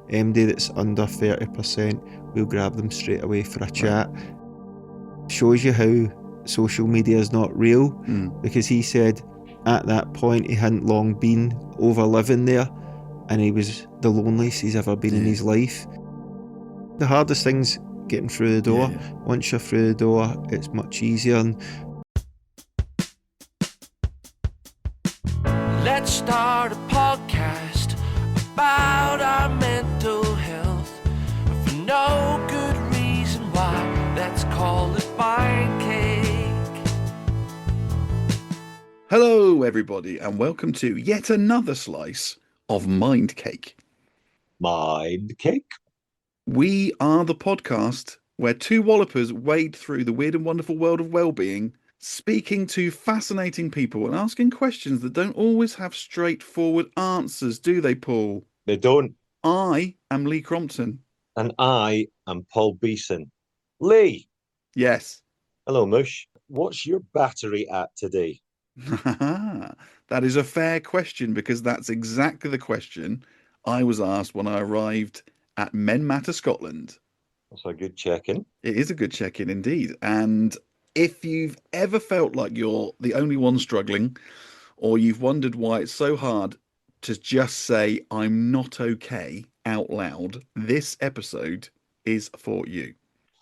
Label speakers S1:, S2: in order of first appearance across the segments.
S1: Anybody that's under 30%, we'll grab them straight away for a chat. Shows you how social media is not real, because he said at that point he hadn't long been over living there and he was the loneliest he's ever been in his life. The hardest thing's getting through the door. Once you're through the door, it's much easier. And
S2: let's start a podcast about our mental health for no good reason why. Let's call it Mind Cake.
S3: Hello, everybody, and welcome to yet another slice of Mind Cake.
S4: Mind Cake?
S3: We are the podcast where two wallopers wade through the weird and wonderful world of well-being, speaking to fascinating people and asking questions that don't always have straightforward answers, do they, Paul?
S4: They don't.
S3: I am Lee Crompton.
S4: And I am Paul Beeson. Lee!
S3: Yes.
S4: Hello, Mush. What's your battery at today?
S3: That is a fair question, because that's exactly the question I was asked when I arrived at Men Matter Scotland.
S4: That's a good check-in.
S3: It is a good check-in indeed. And if you've ever felt like you're the only one struggling, or you've wondered why it's so hard to just say, I'm not okay out loud, this episode is for you.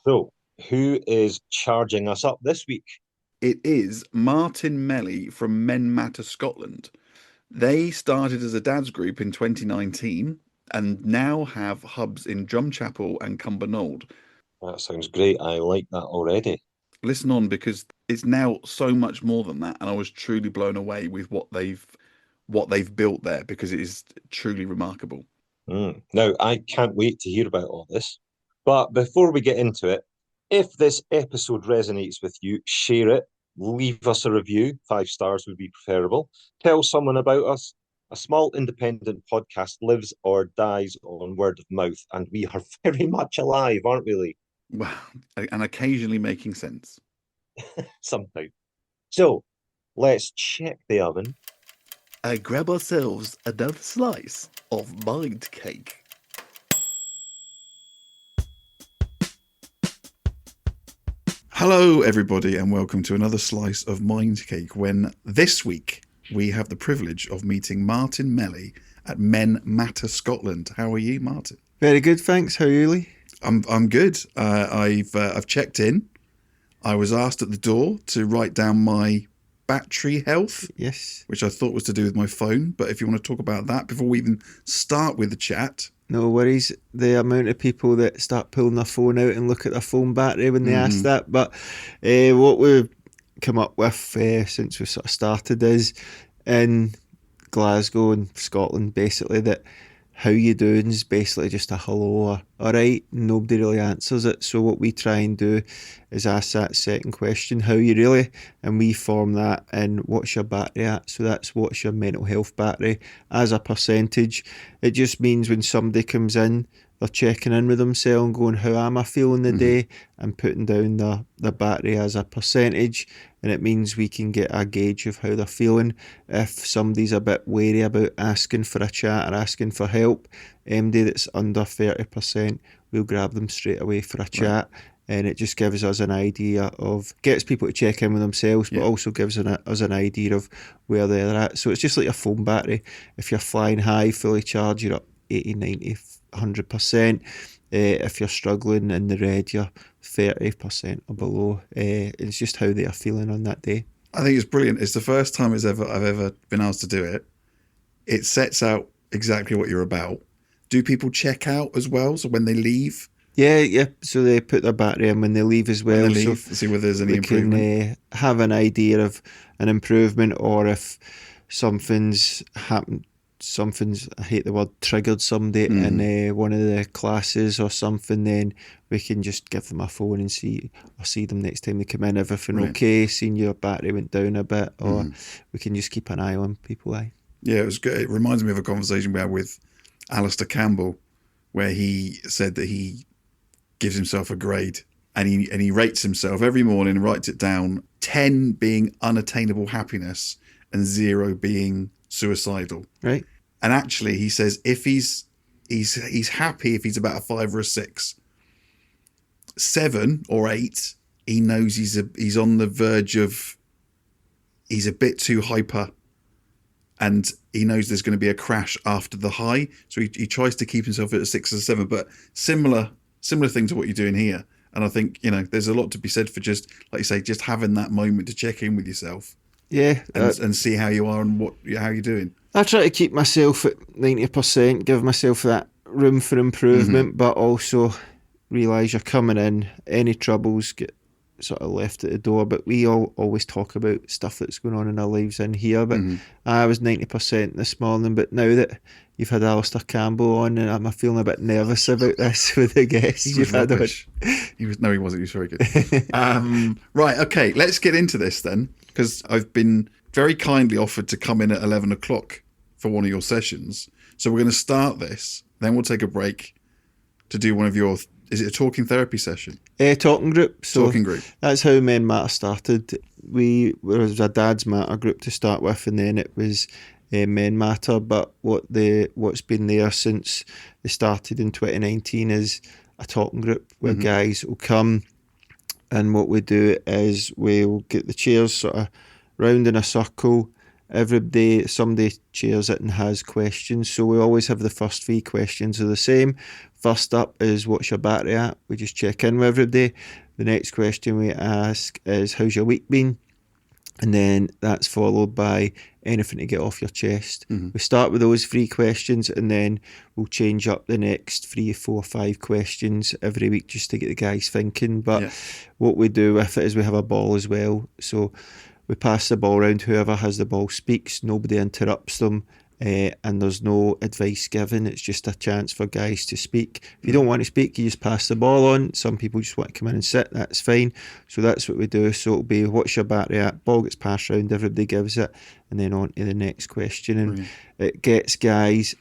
S4: So, who is charging us up this week?
S3: It is Martin Melly from Men Matter Scotland. They started as a dad's group in 2019 and now have hubs in Drumchapel and Cumbernauld.
S4: That sounds great. I like that already.
S3: Listen on, because it's now so much more than that, and I was truly blown away with what they've built there, because it is truly remarkable.
S4: Now, I can't wait to hear about all this. But before we get into it, if this episode resonates with you, share it, leave us a review. 5 stars would be preferable. Tell someone about us. A small independent podcast lives or dies on word of mouth, and we are very much alive, aren't we, Lee?
S3: Well, and occasionally making sense.
S4: Somehow. So, let's check the oven.
S3: Grab ourselves another slice of Mind Cake. Hello, everybody, and welcome to another slice of Mind Cake, when this week we have the privilege of meeting Martin Melly at Men Matter Scotland. How are you, Martin?
S1: very good, thanks. How are you, Lee?
S3: I'm good. I've checked in. I was asked at the door to write down my battery health.
S1: Yes.
S3: Which I thought was to do with my phone. But if you want to talk about that before we even start with the chat.
S1: No worries. The amount of people that start pulling their phone out and look at their phone battery when they ask that. But what we've come up with since we sort of started is in Glasgow and Scotland, basically, that how you doing is basically just a hello or all right. Nobody really answers it. So what we try and do is ask that second question, how you really? And we form that in what's your battery at. So that's what's your mental health battery as a percentage. It just means when somebody comes in, they're checking in with themselves and going, how am I feeling the day? And putting down the battery as a percentage. And it means we can get a gauge of how they're feeling. If somebody's a bit wary about asking for a chat or asking for help, anybody that's under 30%, we'll grab them straight away for a chat. And it just gives us an idea of, gets people to check in with themselves, but also gives us an idea of where they're at. So it's just like a phone battery. If you're flying high, fully charged, you're up 80, 90, 100%. If you're struggling in the red, you're 30% or below. It's just how they are feeling on that day.
S3: I think it's brilliant. It's the first time I've ever been asked to do it. It sets out exactly what you're about. Do people check out as well? So when they leave?
S1: Yeah. So they put their battery in when they leave as well.
S3: When they leave,
S1: so
S3: see whether there's any improvement.
S1: Can have an idea of an improvement, or if something's happened. I hate the word, triggered somebody in one of the classes or something, then we can just give them a phone and see them next time they come in. Everything okay? Seeing your battery went down a bit, or we can just keep an eye on people.
S3: Yeah, it was good. It reminds me of a conversation we had with Alistair Campbell, where he said that he gives himself a grade and he rates himself every morning and writes it down, 10 being unattainable happiness and 0 being suicidal.
S1: Right.
S3: And actually he says if he's he's happy if he's about a 5 or a 6. 7 or 8, he knows he's on the verge of, he's a bit too hyper, and he knows there's going to be a crash after the high, so he tries to keep himself at a 6 or 7. But similar thing to what you're doing here. And I think, there's a lot to be said for just, like you say, just having that moment to check in with yourself.
S1: Yeah,
S3: and see how you are and how you're doing.
S1: I try to keep myself at 90%, give myself that room for improvement, but also realise you're coming in, any troubles get sort of left at the door. But we all always talk about stuff that's going on in our lives in here. But I was 90% this morning, but now that you've had Alistair Campbell on, and I'm feeling a bit nervous about this with the guests you've had on.
S3: He wasn't. He was very good. Right, okay, let's get into this then, because I've been very kindly offered to come in at 11 o'clock for one of your sessions. So we're going to start this, then we'll take a break to do one of your, is it a talking therapy session?
S1: Talking group. So
S3: talking group.
S1: That's how Men Matter started. It was a Dad's Matter group to start with, and then it was Men Matter. But what's been there since it started in 2019 is a talking group where guys will come, and what we do is we'll get the chairs sort of round in a circle. Every day somebody chairs it and has questions, so we always have the first 3 questions are the same. First up is, what's your battery at? We just check in with everybody. The next question we ask is, how's your week been? And then that's followed by anything to get off your chest. We start with those 3 questions, and then we'll change up the next 3, 4, 5 questions every week just to get the guys thinking. But what we do with it is we have a ball as well. So we pass the ball around, whoever has the ball speaks, nobody interrupts them, and there's no advice given. It's just a chance for guys to speak. If you don't want to speak, you just pass the ball on. Some people just want to come in and sit, that's fine. So that's what we do. So it'll be, what's your battery at? Ball gets passed around, everybody gives it, and then on to the next question. And it gets guys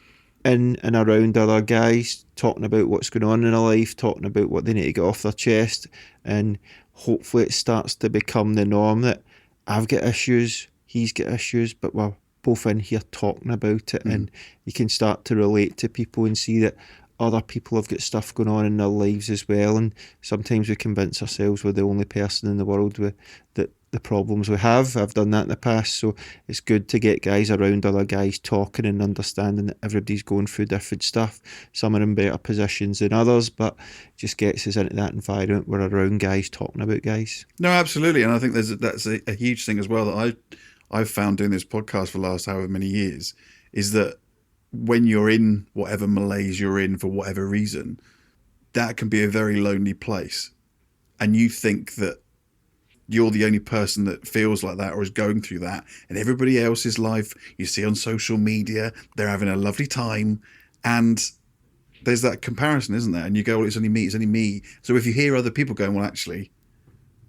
S1: in and around other guys, talking about what's going on in their life, talking about what they need to get off their chest, and hopefully it starts to become the norm that I've got issues, he's got issues, but we're both in here talking about it, and you can start to relate to people and see that other people have got stuff going on in their lives as well. And sometimes we convince ourselves we're the only person in the world with the problems we have. I've done that in the past, so it's good to get guys around other guys talking and understanding that everybody's going through different stuff. Some are in better positions than others, but just gets us into that environment. We're around guys talking about guys.
S3: No, absolutely, and I think that's a huge thing as well that I've found doing this podcast for the last however many years, is that when you're in whatever malaise you're in for whatever reason, that can be a very lonely place, and you think that you're the only person that feels like that or is going through that, and everybody else's life you see on social media, they're having a lovely time, and there's that comparison, isn't there? And you go, well, it's only me. So if you hear other people going, well, actually,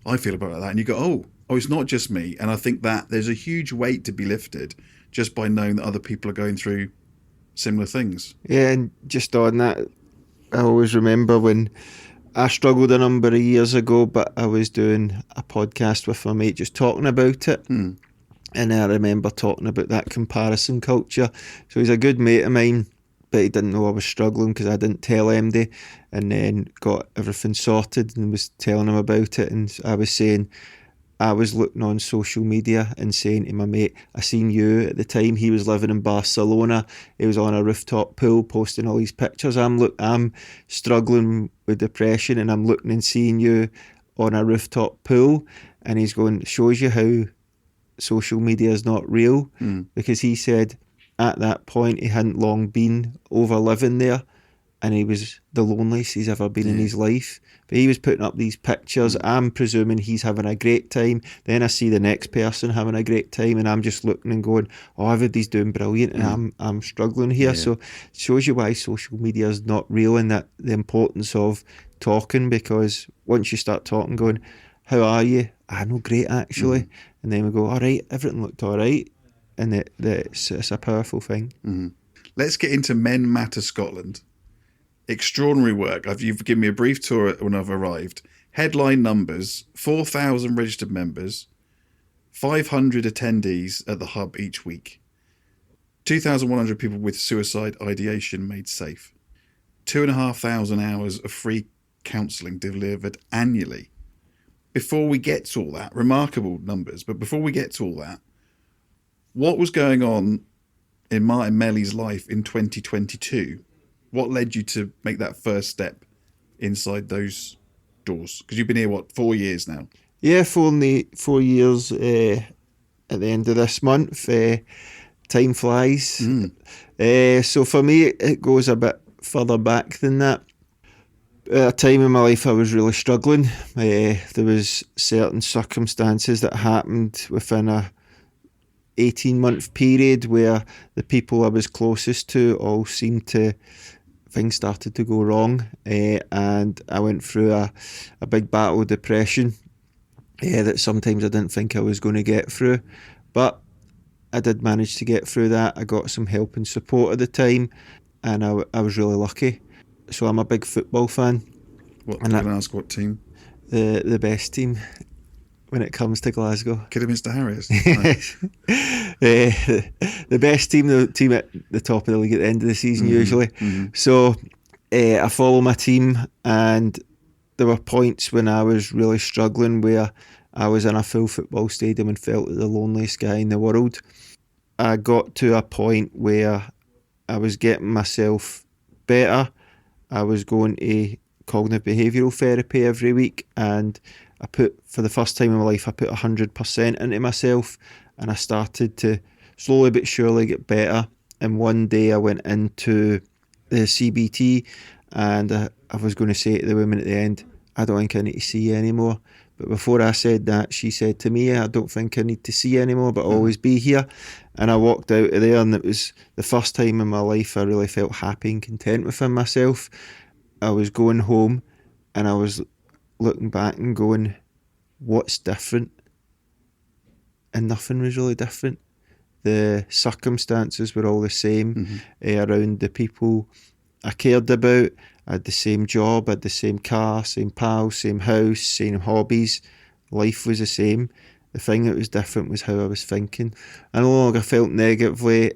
S3: I feel about that, and you go, oh, it's not just me. And I think that there's a huge weight to be lifted just by knowing that other people are going through similar things.
S1: Yeah, and just on that, I always remember when I struggled a number of years ago, but I was doing a podcast with my mate just talking about it. And I remember talking about that comparison culture. So he's a good mate of mine, but he didn't know I was struggling because I didn't tell MD, and then got everything sorted and was telling him about it. And I was saying, I was looking on social media and saying to my mate, I seen you at the time. He was living in Barcelona. He was on a rooftop pool posting all these pictures. I'm struggling with depression, and I'm looking and seeing you on a rooftop pool. And he's going, shows you how social media is not real. Because he said at that point he hadn't long been over living there, and he was the loneliest he's ever been in his life. But he was putting up these pictures. I'm presuming he's having a great time. Then I see the next person having a great time, and I'm just looking and going, oh, everybody's doing brilliant, and I'm struggling here. So it shows you why social media is not real, and that the importance of talking, because once you start talking, going, how are you? I know, great actually. And then we go, all right, everything looked all right. And it's a powerful thing.
S3: Let's get into Men Matter Scotland. Extraordinary work. You've given me a brief tour when I've arrived. Headline numbers, 4,000 registered members, 500 attendees at the hub each week, 2,100 people with suicide ideation made safe. 2,500 hours of free counselling delivered annually. Before we get to all that, remarkable numbers, but before we get to all that, what was going on in Martin Melly's life in 2022? What led you to make that first step inside those doors? Because you've been here, 4 years now?
S1: Yeah, 4 years at the end of this month. Time flies. So for me, it goes a bit further back than that. At a time in my life I was really struggling. There was certain circumstances that happened within a 18-month period where the people I was closest to all seemed to, things started to go wrong, and I went through a big battle of depression that sometimes I didn't think I was going to get through, but I did manage to get through that. I got some help and support at the time, and I was really lucky. So I'm a big football fan.
S3: Can I ask what team?
S1: The best team when it comes to Glasgow.
S3: Kidderminster Harriers.
S1: The best team, the team at the top of the league at the end of the season usually. So I follow my team, and there were points when I was really struggling where I was in a full football stadium and felt the loneliest guy in the world. I got to a point where I was getting myself better. I was going to cognitive behavioural therapy every week, and for the first time in my life, I put 100% into myself, and I started to slowly but surely get better. And one day I went into the CBT, and I was going to say to the woman at the end, I don't think I need to see you anymore. But before I said that, she said to me, I don't think I need to see you anymore, but always be here. And I walked out of there, and it was the first time in my life I really felt happy and content within myself. I was going home, and I was looking back and going, what's different? And nothing was really different. The circumstances were all the same around the people I cared about. I had the same job, I had the same car, same pals, same house, same hobbies. Life was the same. The thing that was different was how I was thinking. I no longer thought negatively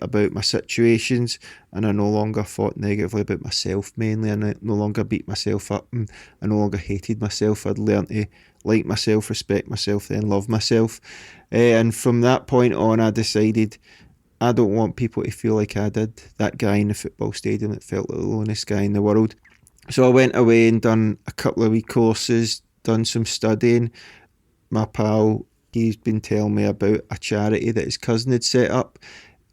S1: about my situations, and I no longer thought negatively about myself mainly, and I no longer beat myself up, and I no longer hated myself. I'd learned to like myself, respect myself, then love myself. And from that point on, I decided I don't want people to feel like I did, that guy in the football stadium that felt like the loneliest guy in the world. So I went away and done a couple of wee courses, done some studying. My pal, he's been telling me about a charity that his cousin had set up.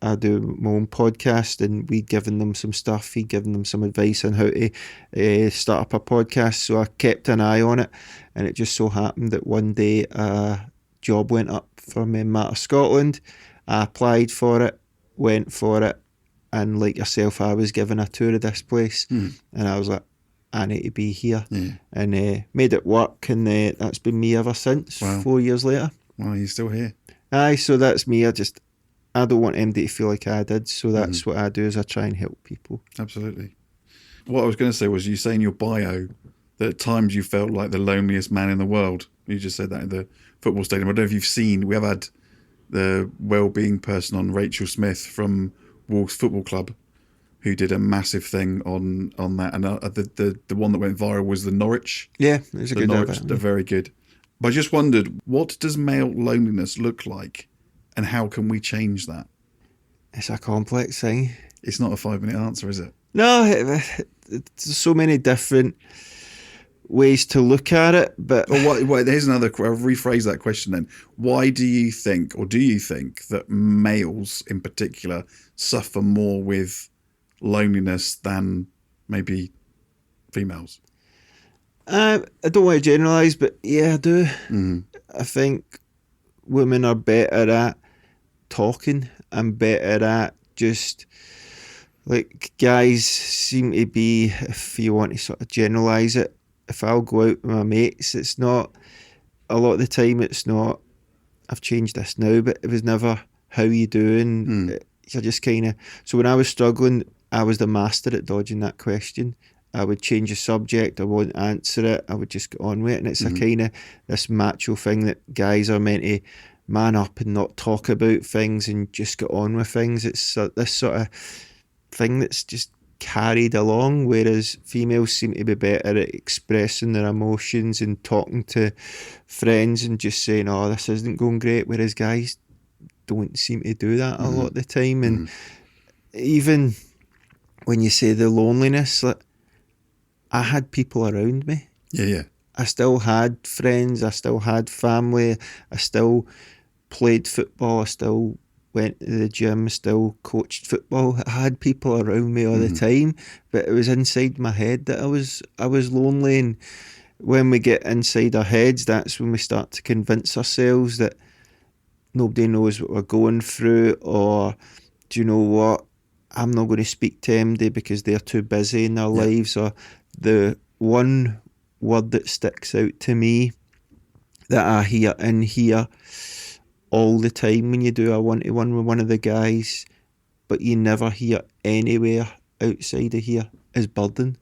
S1: I do my own podcast, and we'd given them some stuff. He'd given them some advice on how to start up a podcast. So I kept an eye on it, and it just so happened that one day a job went up for me in Matter Scotland. I applied for it, went for it, and like yourself, I was given a tour of this place, and I was like, I need to be here, and made it work, and that's been me ever since. Wow. 4 years later.
S3: Wow, you're still here.
S1: Aye, so that's me. I don't want MD to feel like I did, so that's what I do, is I try and help people.
S3: Absolutely. What I was going to say was, you say in your bio that at times you felt like the loneliest man in the world. You just said that in the football stadium. I don't know if you've seen, we have had the well-being person on, Rachel Smith from Wolves Football Club, who did a massive thing on that, and the one that went viral was the Norwich.
S1: Yeah, it was a good
S3: Norwich. They're very good. But I just wondered, what does male loneliness look like, and how can we change that?
S1: It's a complex thing.
S3: It's not a 5-minute answer, is it?
S1: No, there's so many different ways to look at it, but
S3: here's another. I'll rephrase that question then. Why do you think that males in particular suffer more with loneliness than maybe females?
S1: I don't want to generalise, but yeah, I do. I think women are better at talking and better at just, like, guys seem to be, if you want to sort of generalise it, if I'll go out with my mates, it's not, a lot of the time it's not, I've changed this now, but it was never, how you doing? You're just kind of, so when I was struggling, I was the master at dodging that question. I would change the subject, I wouldn't answer it, I would just get on with it. And it's a kind of this macho thing that guys are meant to man up and not talk about things and just get on with things. It's this sort of thing that's just carried along, whereas females seem to be better at expressing their emotions and talking to friends and just saying, oh, this isn't going great, whereas guys don't seem to do that a lot of the time. And even when you say the loneliness, like, I had people around me.
S3: Yeah.
S1: I still had friends, I still had family, I still played football, I still went to the gym, still coached football. I had people around me all the time, but it was inside my head that I was lonely. And when we get inside our heads, that's when we start to convince ourselves that nobody knows what we're going through, or do you know what, I'm not going to speak to MD because they're too busy in their lives. Or the one word that sticks out to me that I hear in here all the time when you do a one-to-one with one of the guys, but you never hear anywhere outside of here, is burden.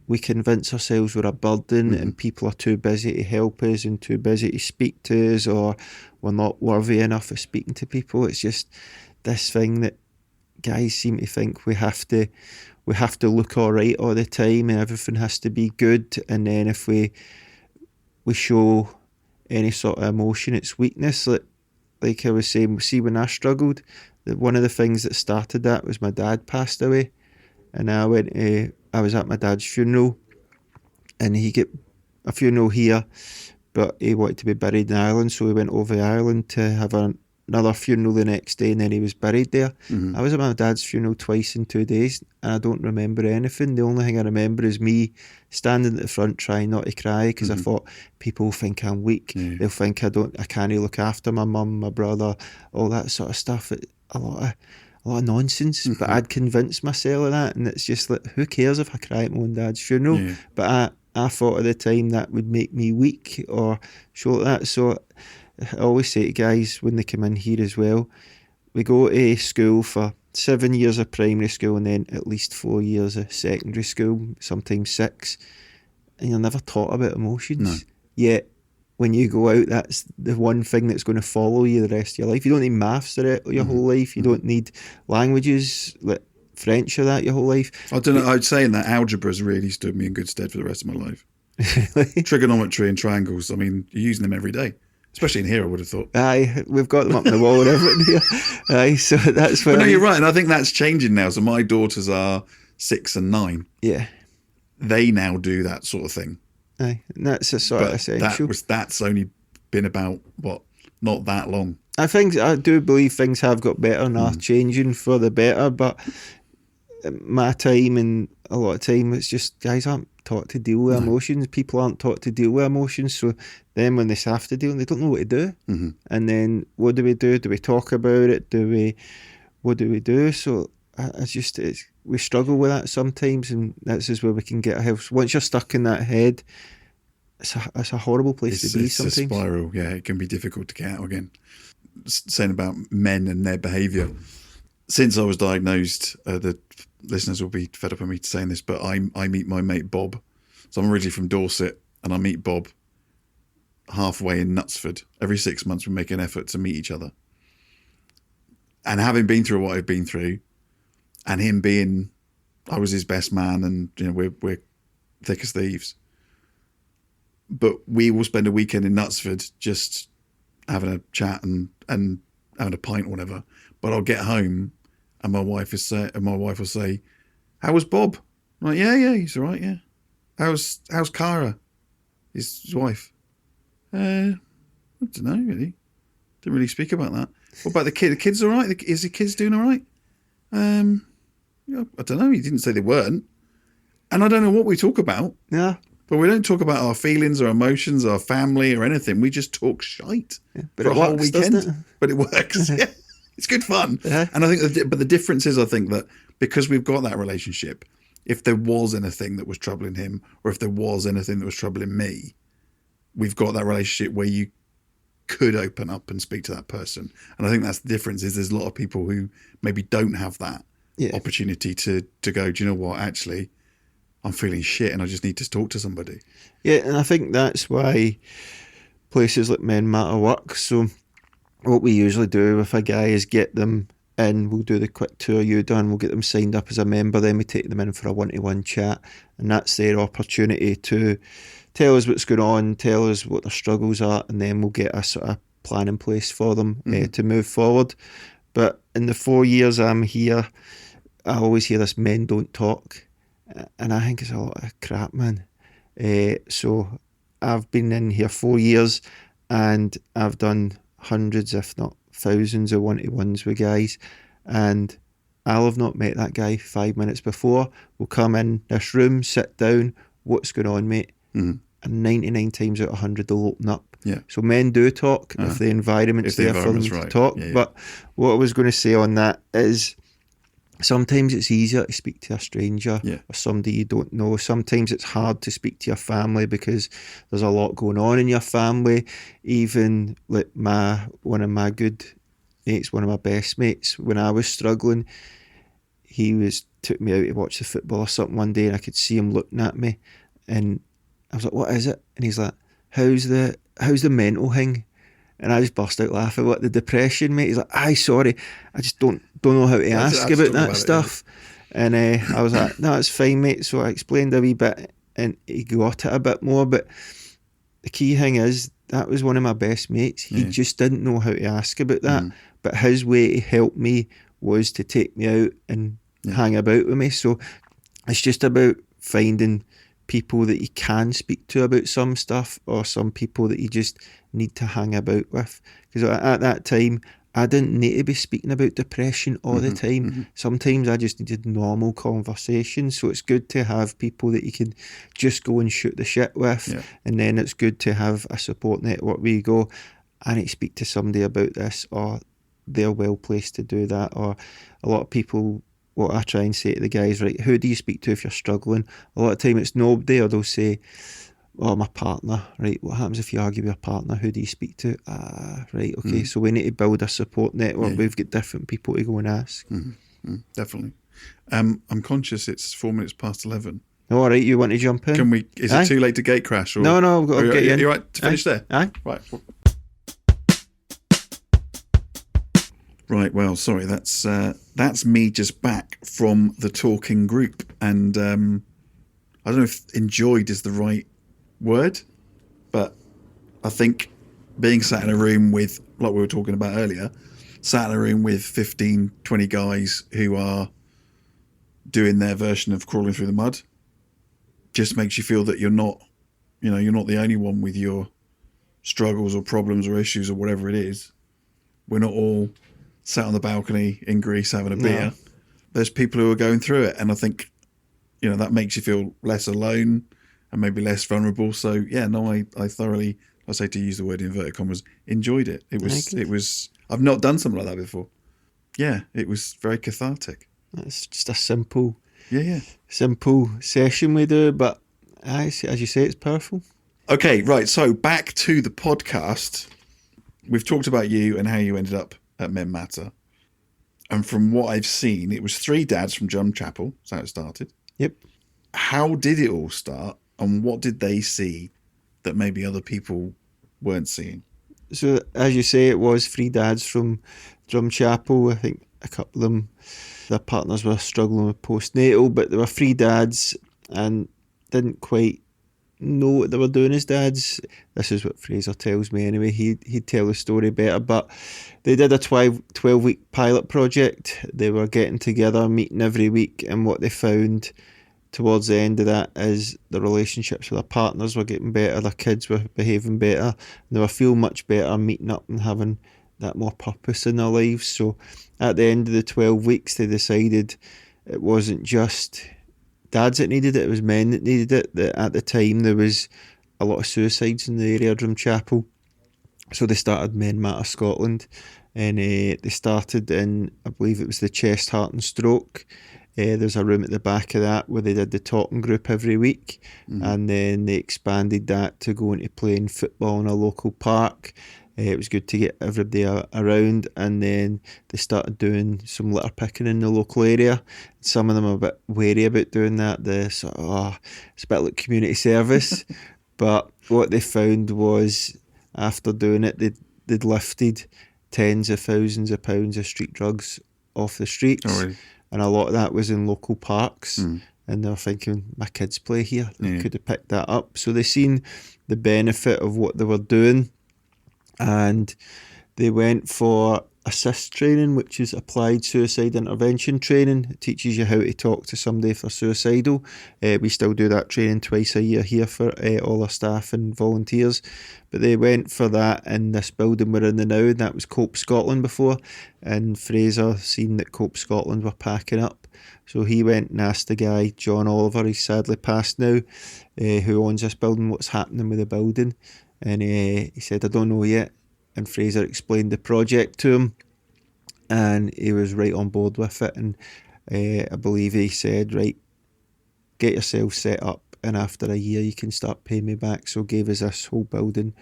S1: We convince ourselves we're a burden and people are too busy to help us and too busy to speak to us, or we're not worthy enough of speaking to people. It's just this thing that guys seem to think we have to look all right all the time and everything has to be good, and then if we show any sort of emotion, it's weakness. Like I was saying, see, when I struggled, one of the things that started that was my dad passed away, and I was at my dad's funeral, and he get a funeral here, but he wanted to be buried in Ireland, so we went over to Ireland to have another funeral the next day, and then he was buried there. I was at my dad's funeral twice in 2 days, and I don't remember anything. The only thing I remember is me standing at the front trying not to cry, because I thought, people think I'm weak. They'll think I can't look after my mum, my brother, all that sort of stuff. A lot of nonsense, but I'd convinced myself of that, and it's just like, who cares if I cry at my own dad's funeral? But I thought at the time that would make me weak or show that. So I always say to guys when they come in here as well, we go to school for 7 years of primary school and then at least 4 years of secondary school, sometimes 6, and you're never taught about emotions. Yet when you go out, that's the one thing that's going to follow you the rest of your life. You don't need maths or your whole life. You don't need languages like French or that your whole life.
S3: I don't know. I'd say that algebra's really stood me in good stead for the rest of my life. Trigonometry and triangles. I mean, you're using them every day. Especially in here, I would have thought.
S1: Aye, we've got them up on the wall and everything here. Aye, so that's where.
S3: But no, you're right, and I think that's changing now. So my daughters are 6 and 9.
S1: Yeah,
S3: they now do that sort of thing.
S1: Aye, and that's a sort of essential.
S3: That's only been about not that long. I
S1: do believe things have got better and are changing for the better. But my time and a lot of time, it's just guys aren't taught to deal with emotions. People aren't taught to deal with emotions. So then when they have to deal, they don't know what to do. And then what do we do? Do we talk about it? What do we do? So we struggle with that sometimes, and that's just where we can get ourselves. Once you're stuck in that head, it's a horrible place to be sometimes.
S3: It's a spiral, yeah. It can be difficult to get out again. Saying about men and their behaviour. Since I was diagnosed, the listeners will be fed up with me saying this, but I meet my mate Bob. So I'm originally from Dorset, and I meet Bob halfway in Knutsford. Every 6 months we make an effort to meet each other. And having been through what I've been through, and him being, I was his best man, and we're thick as thieves. But we will spend a weekend in Knutsford just having a chat and having a pint or whatever. But I'll get home and my wife will say, "How was Bob?" I'm like, yeah, he's all right, yeah. How's Cara, his wife? I don't know, really. Didn't really speak about that. What about the kid? The kid's all right? Is the kids doing all right? I don't know. He didn't say they weren't. And I don't know what we talk about.
S1: Yeah.
S3: But we don't talk about our feelings or emotions, our family or anything. We just talk shite
S1: but
S3: for
S1: it
S3: a whole
S1: works,
S3: weekend.
S1: doesn't it?
S3: But it works. Yeah. It's good fun.
S1: Yeah.
S3: And I think, but the difference is, I think that because we've got that relationship, if there was anything that was troubling him, or if there was anything that was troubling me, we've got that relationship where you could open up and speak to that person. And I think that's the difference. Is there's a lot of people who maybe don't have that opportunity to go, do you know what, actually, I'm feeling shit and I just need to talk to somebody.
S1: Yeah, and I think that's why places like Men Matter work. So what we usually do with a guy is get them and we'll do the quick tour you done. We'll get them signed up as a member. Then we take them in for a one-to-one chat, and that's their opportunity to tell us what's going on, tell us what their struggles are, and then we'll get a sort of plan in place for them to move forward. But in the 4 years I'm here, I always hear this men don't talk, and I think it's a lot of crap, man. So I've been in here 4 years, and I've done hundreds, if not thousands, of one-to-ones with guys, and I'll have not met that guy 5 minutes before. We'll come in this room, sit down, what's going on, mate? And 99 times out of 100 they'll open up.
S3: Yeah.
S1: So men do talk if the environment's there for them to talk.
S3: Yeah.
S1: But what I was going to say on that is sometimes it's easier to speak to a stranger or somebody you don't know. Sometimes it's hard to speak to your family because there's a lot going on in your family. Even like one of my good mates, one of my best mates, when I was struggling, took me out to watch the football or something one day, and I could see him looking at me, and I was like, "What is it?" And he's like, "How's the mental thing?" And I just burst out laughing. What, the depression, mate? He's like, "Aye, sorry, I just don't know how to ask about that stuff." And I was like, "No, it's fine, mate." So I explained a wee bit, and he got it a bit more. But the key thing is, that was one of my best mates. He just didn't know how to ask about that. But his way to help me was to take me out and hang about with me. So it's just about finding people that you can speak to about some stuff, or some people that you just need to hang about with. Because at that time, I didn't need to be speaking about depression all the time. Sometimes I just needed normal conversations. So it's good to have people that you can just go and shoot the shit with. And then it's good to have a support network where you go, I need to speak to somebody about this, or they're well placed to do that. Or a lot of people, what I try and say to the guys, right, who do you speak to if you're struggling? A lot of time it's nobody, or they'll say, "Oh, my partner." Right, what happens if you argue with your partner? Who do you speak to? Right, okay, so we need to build a support network. We've got different people to go and ask.
S3: Definitely. I'm conscious it's 4 minutes past 11.
S1: All right, you want to jump in?
S3: Can we? Is it too late to gate crash? Or,
S1: No, I've got to get you in.
S3: You right to finish there?
S1: Aye.
S3: Right, well, sorry, that's me just back from the talking group, and I don't know if enjoyed is the right word, but I think being sat in a room with, like we were talking about earlier, sat in a room with 15, 20 guys who are doing their version of crawling through the mud just makes you feel that you're not the only one with your struggles or problems or issues or whatever it is. We're not all sat on the balcony in Greece having a beer. No. There's people who are going through it, and I think that makes you feel less alone and maybe less vulnerable. So I thoroughly, I say, to use the word in inverted commas, enjoyed it. It was I've not done something like that before. Yeah, it was very cathartic.
S1: It's just a simple session we do, but as you say, it's powerful.
S3: Okay, right, so back to the podcast. We've talked about you and how you ended up at Men Matter. And from what I've seen, it was 3 dads from Drumchapel. That's how it started.
S1: Yep.
S3: How did it all start, and what did they see that maybe other people weren't seeing?
S1: So, as you say, it was 3 dads from Drumchapel. I think a couple of them, their partners were struggling with postnatal, but there were 3 dads and didn't quite know what they were doing as dads. This is what Fraser tells me anyway. He'd tell the story better, but they did a 12-week pilot project. They were getting together, meeting every week, and what they found towards the end of that is the relationships with their partners were getting better, their kids were behaving better, and they were feeling much better meeting up and having that more purpose in their lives. So at the end of the 12 weeks, they decided it wasn't just dads that needed it, it was men that needed it. That at the time there was a lot of suicides in the area of Drumchapel, so they started Men Matter Scotland, and they started in, I believe it was the Chest, Heart and Stroke. There's a room at the back of that where they did the talking group every week, and then they expanded that to going to playing football in a local park. It was good to get everybody around, and then they started doing some litter picking in the local area. Some of them are a bit wary about doing that. It's a bit like community service. But what they found was, after doing it, they'd lifted tens of thousands of pounds of street drugs off the streets.
S3: Oh, really?
S1: And a lot of that was in local parks. And they were thinking, my kids play here. They could have picked that up. So they seen the benefit of what they were doing, and they went for assist training, which is applied suicide intervention training. It teaches you how to talk to somebody if they're suicidal. We still do that training twice a year here for all our staff and volunteers. But they went for that in this building we're in now, and that was Cope Scotland before. And Fraser seen that Cope Scotland were packing up. So he went and asked the guy, John Oliver, he's sadly passed now, who owns this building, what's happening with the building. And he said, I don't know yet. And Fraser explained the project to him, and he was right on board with it. And I believe he said, right, get yourself set up, and after a year you can start paying me back. So gave us this whole building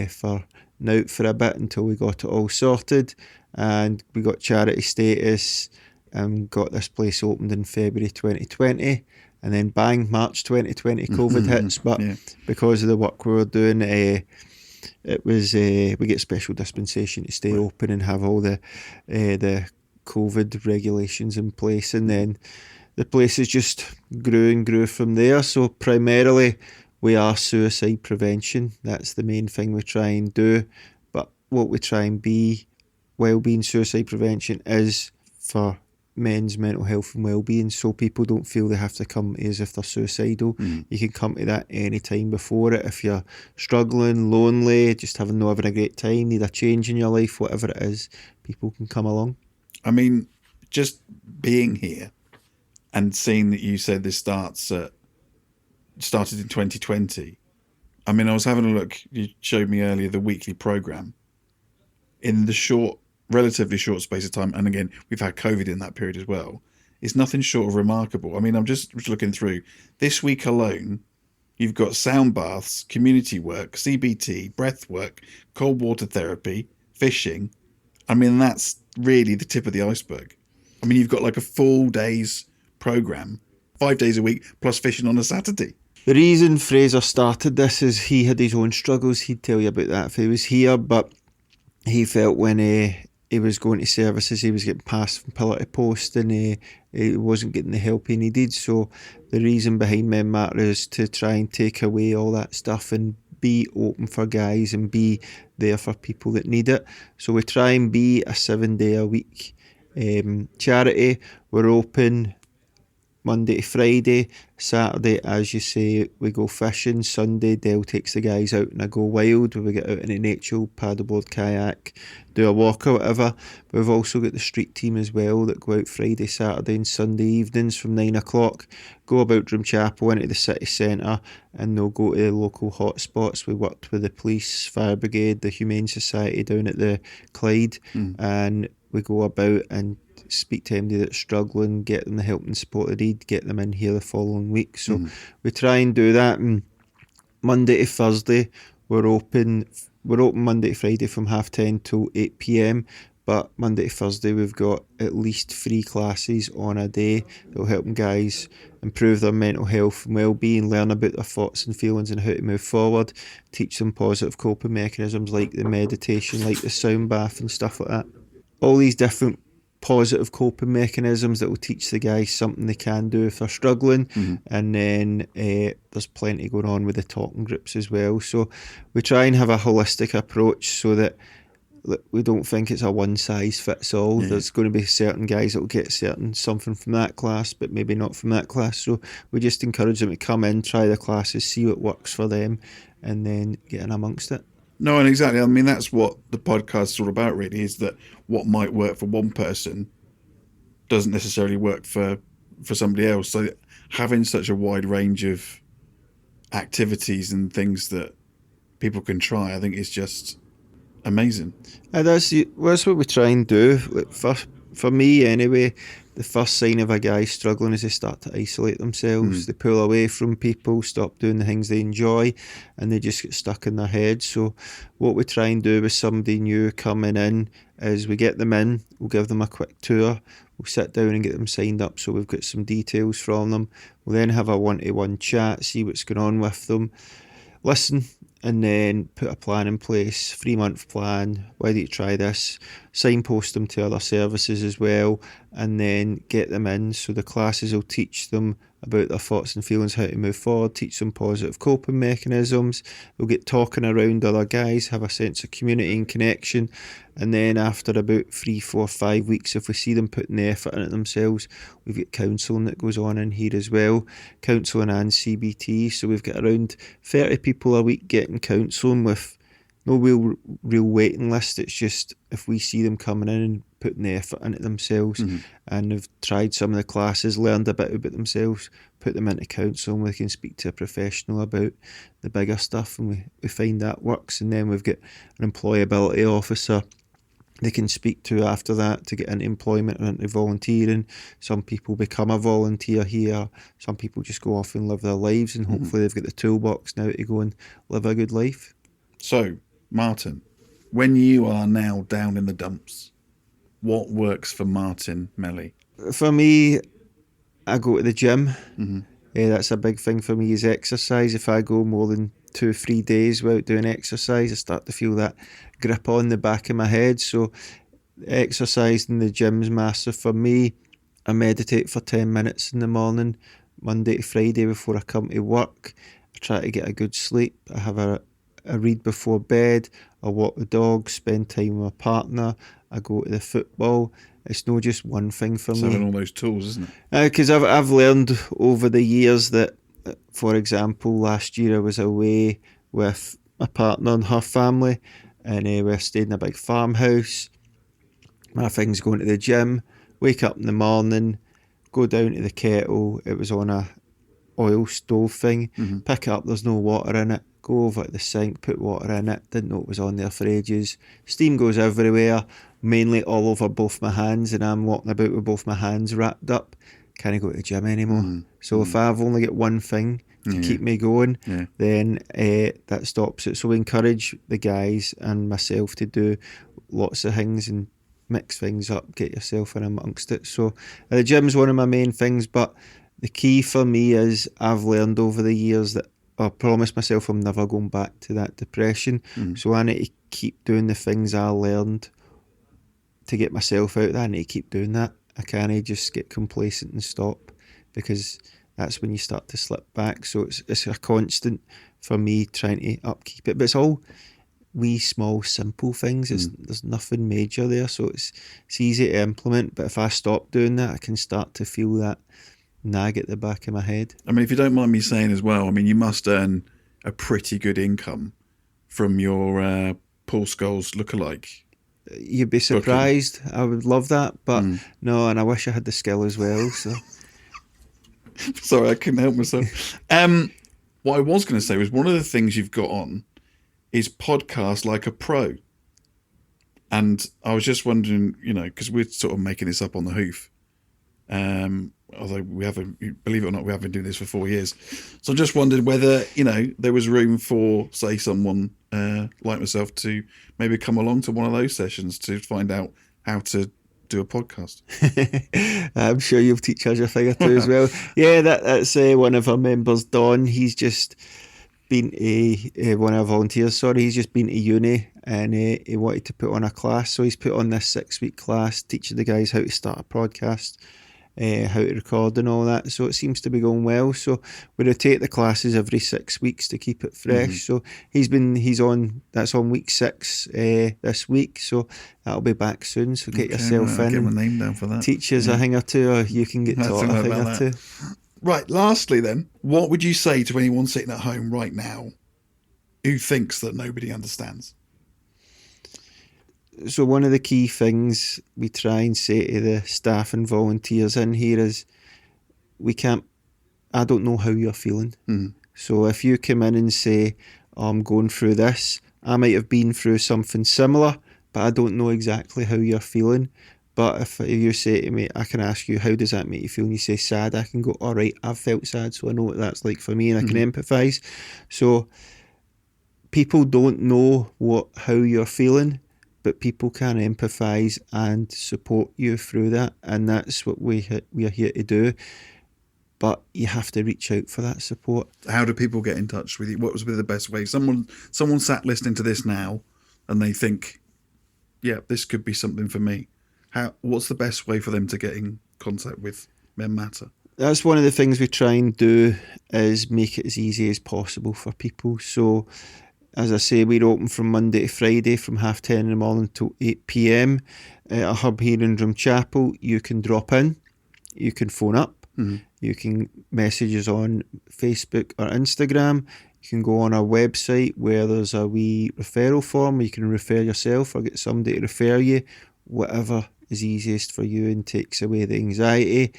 S1: for now for a bit until we got it all sorted, and we got charity status and got this place opened in February 2020. And then bang, March 2020, COVID hits. But because of the work we were doing, it was we get special dispensation to stay open and have all the COVID regulations in place, and then the place has just grew and grew from there. So primarily we are suicide prevention. That's the main thing we try and do. But what we try and be, wellbeing suicide prevention, is for men's mental health and well-being, so people don't feel they have to come to us if they're suicidal. You can come to that any time before it. If you're struggling, lonely, just having a great time, need a change in your life, whatever it is, people can come along.
S3: I mean, just being here and seeing that you said this started in 2020. I mean, I was having a look, you showed me earlier the weekly programme. In the relatively short space of time, and again, we've had COVID in that period as well, it's nothing short of remarkable. I mean, I'm just looking through. This week alone, you've got sound baths, community work, CBT, breath work, cold water therapy, fishing. I mean, that's really the tip of the iceberg. I mean, you've got like a full day's programme, 5 days a week, plus fishing on a Saturday.
S1: The reason Fraser started this is he had his own struggles. He'd tell you about that if he was here, but he felt when he was going to services, he was getting passed from pillar to post, and he wasn't getting the help he needed. So the reason behind Men Matter is to try and take away all that stuff and be open for guys and be there for people that need it. So we try and be a 7-day-a-week charity. We're open Monday to Friday. Saturday, as you say, we go fishing. Sunday, Dale takes the guys out and I go wild, where we get out in the nature, paddleboard, kayak, do a walk or whatever. But we've also got the street team as well that go out Friday, Saturday and Sunday evenings from 9 o'clock, go about Drumchapel into the city centre, and they'll go to the local hotspots. We worked with the police, fire brigade, the Humane Society down at the Clyde, and we go about and speak to anybody that's struggling, get them the help and support they need, get them in here the following week. So we try and do that. And Monday to Thursday we're open Monday to Friday from 10:30 till 8 p.m, but Monday to Thursday we've got at least 3 classes on a day that will help them guys improve their mental health and well-being, learn about their thoughts and feelings and how to move forward, teach them positive coping mechanisms like the meditation, like the sound bath and stuff like that. All these different positive coping mechanisms that will teach the guys something they can do if they're struggling. And then there's plenty going on with the talking groups as well. So we try and have a holistic approach so that we don't think it's a one size fits all. There's going to be certain guys that will get something from that class, but maybe not from that class. So we just encourage them to come in, try the classes, see what works for them, and then get in amongst it.
S3: No, and exactly. I mean, that's what the podcast is all about, really, is that what might work for one person doesn't necessarily work for somebody else. So having such a wide range of activities and things that people can try, I think is just amazing.
S1: And that's what we try and do. For me, anyway, the first sign of a guy struggling is they start to isolate themselves. They pull away from people, stop doing the things they enjoy, and they just get stuck in their head. So what we try and do with somebody new coming in is we get them in, we'll give them a quick tour, we'll sit down and get them signed up so we've got some details from them. We'll then have a one-to-one chat, see what's going on with them, listen and then put a plan in place, 3-month plan. Why don't you try this? Signpost them to other services as well, and then get them in. So the classes will teach them about their thoughts and feelings, how to move forward, teach them positive coping mechanisms. We'll get talking around other guys, have a sense of community and connection. And then after about 3, 4, 5 weeks, if we see them putting the effort in it themselves, we've got counselling that goes on in here as well, counselling and CBT. So we've got around 30 people a week getting counselling with no real waiting list. It's just if we see them coming in and putting the effort into themselves, and they've tried some of the classes, learned a bit about themselves, put them into counselling, we can speak to a professional about the bigger stuff, and we find that works. And then we've got an employability officer they can speak to after that to get into employment and into volunteering. Some people become a volunteer here. Some people just go off and live their lives, and hopefully they've got the toolbox now to go and live a good life.
S3: So, Martin, when you are now down in the dumps, what works for Martin Melly?
S1: For me, I go to the gym. That's a big thing for me, is exercise. If I go more than 2 or 3 days without doing exercise, I start to feel that grip on the back of my head. So exercise in the gym's massive for me. I meditate for 10 minutes in the morning, Monday to Friday before I come to work. I try to get a good sleep. I have a read before bed. I walk the dog, spend time with my partner. I go to the football. It's not just one thing for me.
S3: Having all those tools, isn't it?
S1: Because I've learned over the years that, for example, last year I was away with my partner and her family, and we stayed in a big farmhouse. My thing's going to the gym, wake up in the morning, go down to the kettle. It was on a oil stove thing. Pick it up, there's no water in it. Go over to the sink, put water in it. Didn't know it was on there for ages. Steam goes everywhere, mainly all over both my hands, and I'm walking about with both my hands wrapped up. Can't go to the gym anymore. So if I've only got one thing to keep me going, then that stops it. So we encourage the guys and myself to do lots of things and mix things up, get yourself in amongst it. So the gym's one of my main things, but the key for me is I've learned over the years that I promised myself I'm never going back to that depression. So I need to keep doing the things I learned to get myself out there. I need to keep doing that. I can't just get complacent and stop, because that's when you start to slip back. So it's a constant for me trying to upkeep it. But it's all wee, small, simple things. There's nothing major there. So it's easy to implement. But if I stop doing that, I can start to feel that nag at the back of my head.
S3: I mean, if you don't mind me saying as well, I mean, you must earn a pretty good income from your Paul Scholes lookalike.
S1: You'd be surprised. Booking. I would love that, but no, and I wish I had the skill as well. So
S3: sorry, I couldn't help myself. What I was going to say was, one of the things you've got on is podcast like a pro, and I was just wondering, because we're sort of making this up on the hoof. Although we haven't, believe it or not, we have been doing this for 4 years. So I just wondered whether, there was room for, say, someone like myself to maybe come along to one of those sessions to find out how to do a podcast.
S1: I'm sure you'll teach us a thing or two as well. Yeah, that's one of our members, Don. He's just been one of our volunteers, he's just been to uni, and he wanted to put on a class. So he's put on this 6-week class teaching the guys how to start a podcast, how to record and all that. So it seems to be going well. So we rotate the classes every 6 weeks to keep it fresh. So that's on week 6 this week. So that'll be back soon. So get yourself in.
S3: Get my name down for that.
S1: Teach us a thing or two, or you can get taught a thing or two.
S3: Right. Lastly, then, what would you say to anyone sitting at home right now who thinks that nobody understands?
S1: So one of the key things we try and say to the staff and volunteers in here is, I don't know how you're feeling. So if you come in and say, I'm going through this, I might have been through something similar, but I don't know exactly how you're feeling. But if you say to me, I can ask you, how does that make you feel? And you say sad, I can go, all right, I've felt sad, so I know what that's like for me, and I can empathise. So people don't know how you're feeling, but people can empathise and support you through that, and that's what we are here to do. but you have to reach out for that support.
S3: How do people get in touch with you? What would be the best way? Someone sat listening to this now and they think, yeah, this could be something for me. What's the best way for them to get in contact with Men Matter?
S1: That's one of the things we try and do, is make it as easy as possible for people. So, as I say, we're open from Monday to Friday from 10:30 in the morning till 8 p.m. At a hub here in Drumchapel. You can drop in, you can phone up, you can message us on Facebook or Instagram. You can go on our website where there's a wee referral form. You can refer yourself or get somebody to refer you, whatever is easiest for you and takes away the anxiety.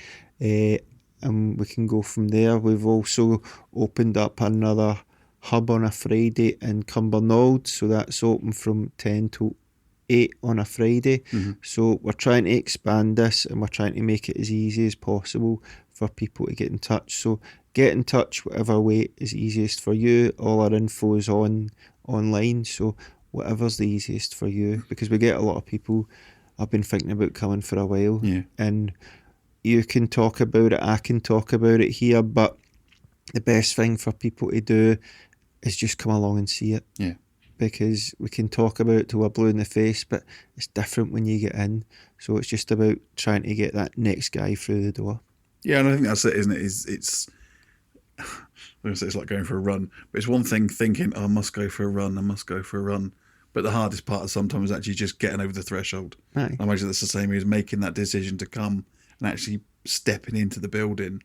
S1: And we can go from there. We've also opened up another hub on a Friday in Cumbernauld, so that's open from 10 to 8 on a Friday. So we're trying to expand this, and we're trying to make it as easy as possible for people to get in touch. So get in touch whatever way is easiest for you. All our info is online, so whatever's the easiest for you, because we get a lot of people I've been thinking about coming for a while, and you can talk about it, I can talk about it here, but the best thing for people to do is just come along and see it.
S3: Yeah.
S1: Because we can talk about it till we're blue in the face, but it's different when you get in. So it's just about trying to get that next guy through the door.
S3: Yeah, and I think that's it, isn't it? It's like going for a run. But it's one thing thinking, I must go for a run. But the hardest part is sometimes actually just getting over the threshold.
S1: Aye.
S3: I imagine that's the same as making that decision to come and actually stepping into the building.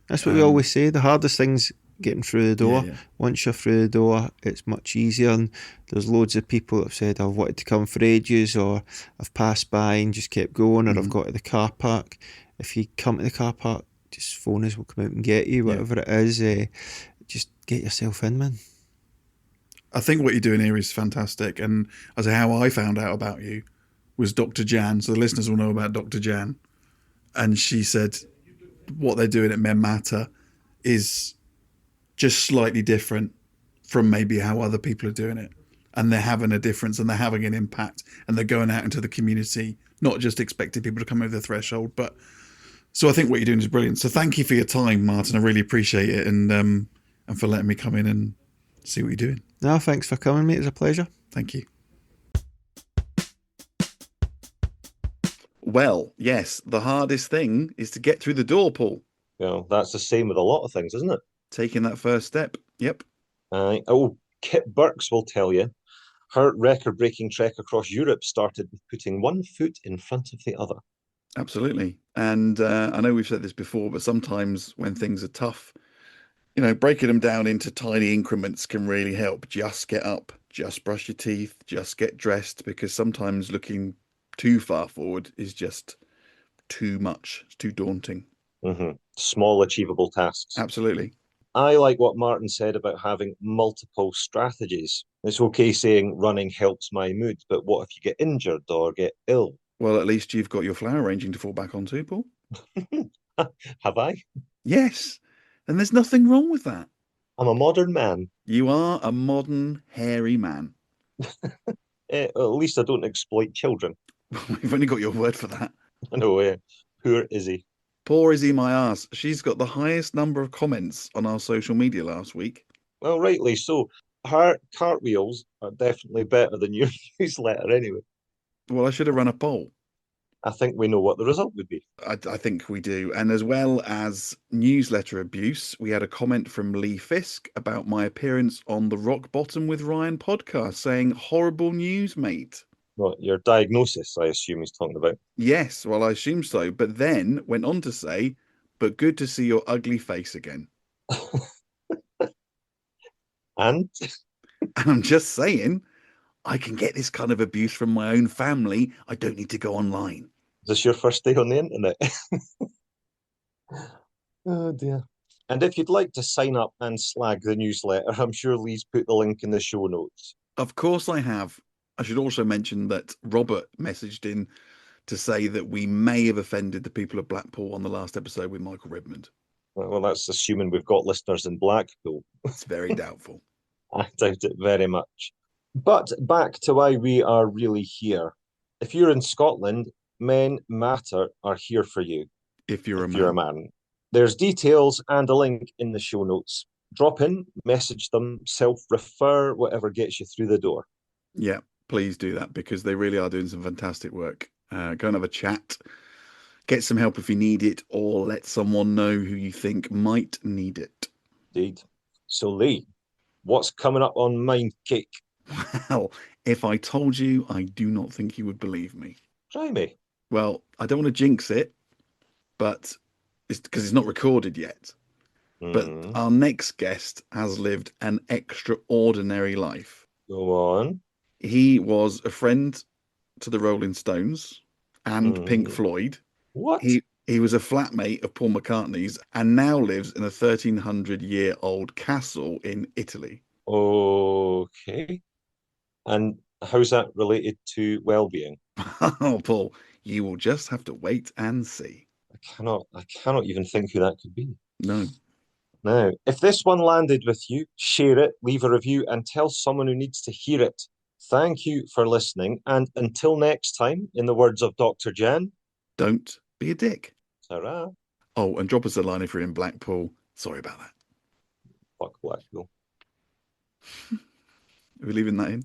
S1: That's what we always say. The hardest thing's getting through the door.
S3: Yeah.
S1: Once you're through the door, it's much easier. And there's loads of people that have said, I've wanted to come for ages, or I've passed by and just kept going, or I've got to the car park. If you come to the car park, just phone us, we'll come out and get you, whatever it is. Just get yourself in, man.
S3: I think what you're doing here is fantastic. And as how I found out about you was Dr. Jan. So the listeners will know about Dr. Jan. And she said what they're doing at Men Matter is just slightly different from maybe how other people are doing it. And they're having a difference, and they're having an impact, and they're going out into the community, not just expecting people to come over the threshold. But so I think what you're doing is brilliant. So thank you for your time, Martin. I really appreciate it. And for letting me come in and see what you're doing.
S1: No, thanks for coming, mate. It was a pleasure.
S3: Thank you. Well, yes, the hardest thing is to get through the door, Paul.
S4: Well, that's the same with a lot of things, isn't it?
S3: Taking that first step. Yep.
S4: Kit Burks will tell you her record-breaking trek across Europe started with putting one foot in front of the other.
S3: Absolutely. And I know we've said this before, but sometimes when things are tough, breaking them down into tiny increments can really help. Just get up, just brush your teeth, just get dressed, because sometimes looking too far forward is just too much. It's too daunting.
S4: Small, achievable tasks.
S3: Absolutely.
S4: I like what Martin said about having multiple strategies. It's okay saying running helps my mood, but what if you get injured or get ill?
S3: Well, at least you've got your flower arranging to fall back onto, Paul.
S4: Have I?
S3: Yes. And there's nothing wrong with that.
S4: I'm a modern man.
S3: You are a modern, hairy man.
S4: At least I don't exploit children.
S3: We've only got your word for that.
S4: I know, poor Izzy.
S3: Poor Izzy, my ass. She's got the highest number of comments on our social media last week.
S4: Well, rightly so. Her cartwheels are definitely better than your newsletter anyway.
S3: Well, I should have run a poll.
S4: I think we know what the result would be.
S3: I think we do. And as well as newsletter abuse, we had a comment from Lee Fisk about my appearance on the Rock Bottom with Ryan podcast, saying, horrible news, mate.
S4: Well, your diagnosis, I assume he's talking about.
S3: Yes, well, I assume so. But then went on to say, but good to see your ugly face again.
S4: And
S3: I'm just saying, I can get this kind of abuse from my own family. I don't need to go online.
S4: Is this your first day on the internet? Oh, dear. And if you'd like to sign up and slag the newsletter, I'm sure Lee's put the link in the show notes.
S3: Of course I have. I should also mention that Robert messaged in to say that we may have offended the people of Blackpool on the last episode with Michael Redmond.
S4: Well, that's assuming we've got listeners in Blackpool.
S3: It's very doubtful.
S4: I doubt it very much. But back to why we are really here. If you're in Scotland, Men Matter are here for you.
S3: If you're a
S4: man. There's details and a link in the show notes. Drop in, message them, self-refer, whatever gets you through the door.
S3: Yeah, please do that because they really are doing some fantastic work. Go and have a chat. Get some help if you need it, or let someone know who you think might need it.
S4: Indeed. So, Lee, what's coming up on Mind Cake?
S3: Well, if I told you, I do not think you would believe me.
S4: Try me.
S3: Well, I don't want to jinx it, but it's because it's not recorded yet. But our next guest has lived an extraordinary life.
S4: Go on.
S3: He was a friend to the Rolling Stones and Pink Floyd.
S4: What?
S3: He was a flatmate of Paul McCartney's and now lives in a 1,300-year-old castle in Italy.
S4: Okay. And how's that related to well-being?
S3: Oh, Paul, you will just have to wait and see.
S4: I cannot even think who that could be.
S3: No.
S4: Now, if this one landed with you, share it, leave a review, and tell someone who needs to hear it. Thank you for listening, and until next time, in the words of Dr. Jan,
S3: Don't be a dick.
S4: ta-ra.
S3: Oh, and drop us a line if you're in Blackpool. Sorry about that.
S4: Fuck Blackpool.
S3: Are we leaving that in?